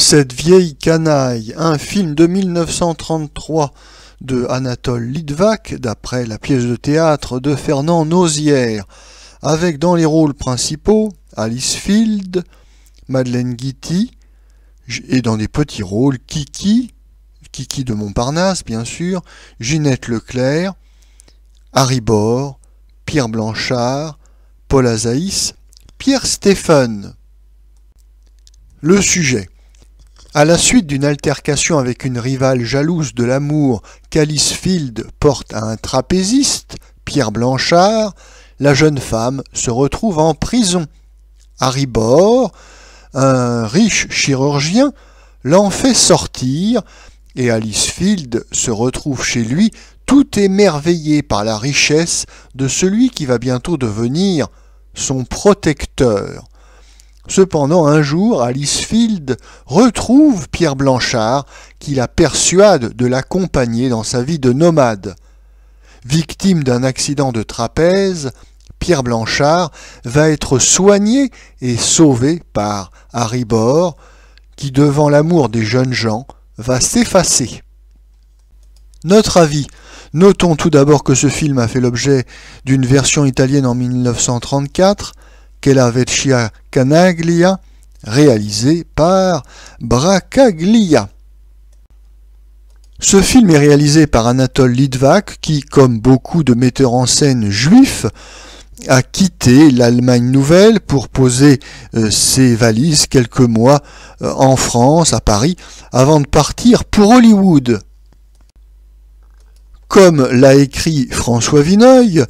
Cette vieille canaille, un film de 1933 de Anatole Litvak, d'après la pièce de théâtre de Fernand Nozière, avec dans les rôles principaux Alice Field, Madeleine Guity, et dans des petits rôles Kiki de Montparnasse bien sûr, Ginette Leclerc, Harry Bor, Pierre Blanchard, Paul Azaïs, Pierre Stéphane. Le sujet. À la suite d'une altercation avec une rivale jalouse de l'amour qu'Alice Field porte à un trapéziste, Pierre Blanchard, la jeune femme se retrouve en prison. Harry Bor, un riche chirurgien, l'en fait sortir et Alice Field se retrouve chez lui tout émerveillée par la richesse de celui qui va bientôt devenir son protecteur. Cependant, un jour, Alice Field retrouve Pierre Blanchard qui la persuade de l'accompagner dans sa vie de nomade. Victime d'un accident de trapèze, Pierre Blanchard va être soigné et sauvé par Harry Bor qui, devant l'amour des jeunes gens, va s'effacer. Notre avis. Notons tout d'abord que ce film a fait l'objet d'une version italienne en 1934, che la vecchia canaglia, réalisé par Braccaglia. Ce film est réalisé par Anatole Litvak qui, comme beaucoup de metteurs en scène juifs, a quitté l'Allemagne nouvelle pour poser ses valises quelques mois en France, à Paris, avant de partir pour Hollywood. Comme l'a écrit François Vineuil,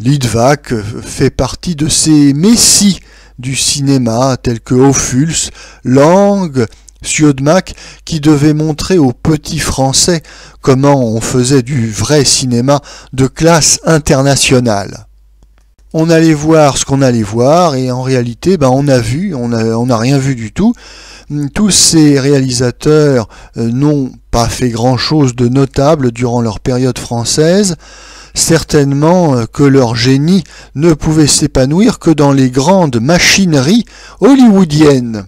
Litvak fait partie de ces messies du cinéma tels que Ophuls, Lang, Siodmak, qui devaient montrer aux petits Français comment on faisait du vrai cinéma de classe internationale. On allait voir ce qu'on allait voir et en réalité on n'a rien vu du tout. Tous ces réalisateurs n'ont pas fait grand-chose de notable durant leur période française. Certainement que leur génie ne pouvait s'épanouir que dans les grandes machineries hollywoodiennes.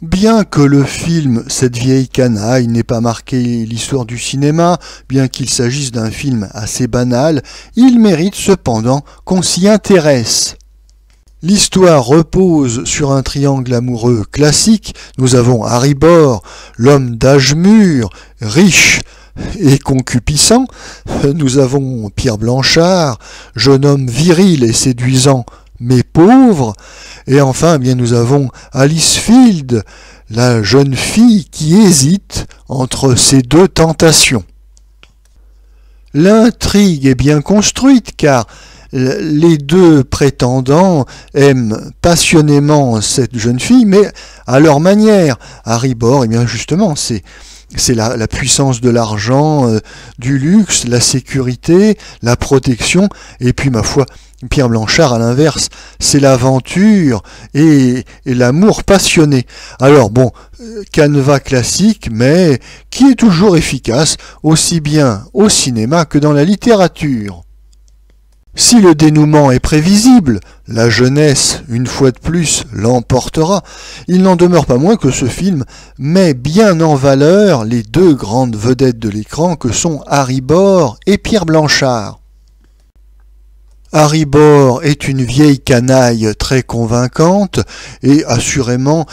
Bien que le film « Cette vieille canaille » n'ait pas marqué l'histoire du cinéma, bien qu'il s'agisse d'un film assez banal, il mérite cependant qu'on s'y intéresse. L'histoire repose sur un triangle amoureux classique. Nous avons Harry Bor, l'homme d'âge mûr, riche et concupissant. Nous avons Pierre Blanchard, jeune homme viril et séduisant, mais pauvre. Et enfin, nous avons Alice Field, la jeune fille qui hésite entre ces deux tentations. L'intrigue est bien construite car les deux prétendants aiment passionnément cette jeune fille, mais à leur manière. Harry Bor, justement, c'est la puissance de l'argent, du luxe, la sécurité, la protection, et puis ma foi, Pierre Blanchard, à l'inverse, c'est l'aventure et l'amour passionné. Alors canevas classique, mais qui est toujours efficace, aussi bien au cinéma que dans la littérature. Si le dénouement est prévisible, la jeunesse, une fois de plus, l'emportera. Il n'en demeure pas moins que ce film met bien en valeur les deux grandes vedettes de l'écran que sont Harry Bor et Pierre Blanchard. Harry Bor est une vieille canaille très convaincante et assurément,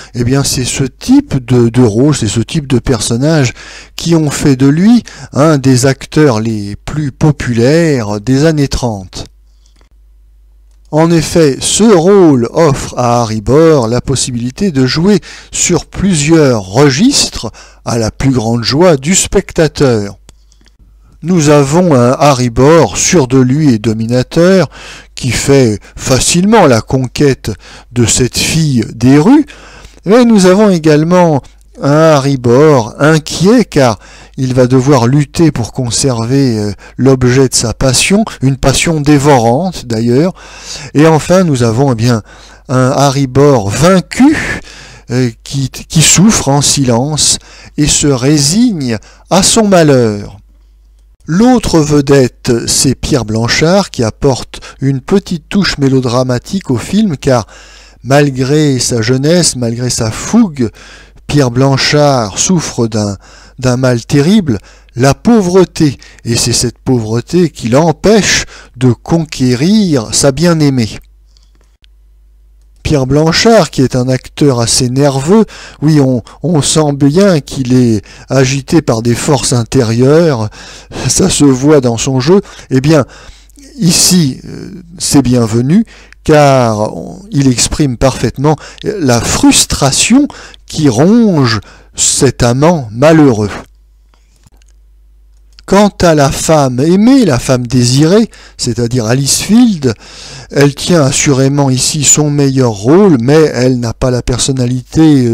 c'est ce type de rôle, c'est ce type de personnage qui ont fait de lui un des acteurs les plus populaires des années 30. En effet, ce rôle offre à Harry Bor la possibilité de jouer sur plusieurs registres à la plus grande joie du spectateur. Nous avons un Harry Bor sûr de lui et dominateur qui fait facilement la conquête de cette fille des rues, mais nous avons également un Harry Bor inquiet car il va devoir lutter pour conserver l'objet de sa passion, une passion dévorante d'ailleurs, et enfin nous avons un Harry Bor vaincu qui souffre en silence et se résigne à son malheur. L'autre vedette, c'est Pierre Blanchard qui apporte une petite touche mélodramatique au film car malgré sa jeunesse, malgré sa fougue, Pierre Blanchard souffre d'un mal terrible, la pauvreté. Et c'est cette pauvreté qui l'empêche de conquérir sa bien-aimée. Pierre Blanchard, qui est un acteur assez nerveux, oui, on sent bien qu'il est agité par des forces intérieures, ça se voit dans son jeu. Eh bien, ici, c'est bienvenu, car il exprime parfaitement la frustration qui ronge cet amant malheureux. Quant à la femme aimée, la femme désirée, c'est-à-dire Alice Field, elle tient assurément ici son meilleur rôle, mais elle n'a pas la personnalité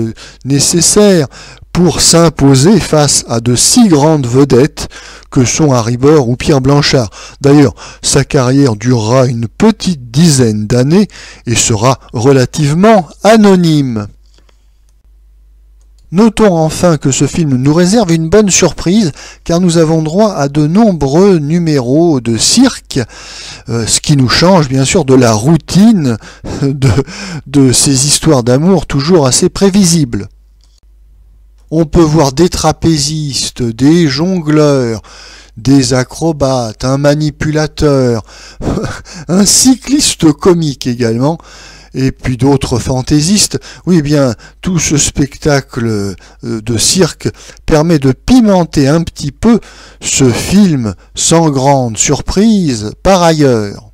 nécessaire pour s'imposer face à de si grandes vedettes que sont Harry Bohr ou Pierre Blanchard. D'ailleurs, sa carrière durera une petite dizaine d'années et sera relativement anonyme. Notons enfin que ce film nous réserve une bonne surprise, car nous avons droit à de nombreux numéros de cirque, ce qui nous change bien sûr de la routine de ces histoires d'amour toujours assez prévisibles. On peut voir des trapézistes, des jongleurs, des acrobates, un manipulateur, un cycliste comique également, et puis d'autres fantaisistes. Oui, eh bien, tout ce spectacle de cirque permet de pimenter un petit peu ce film sans grande surprise par ailleurs.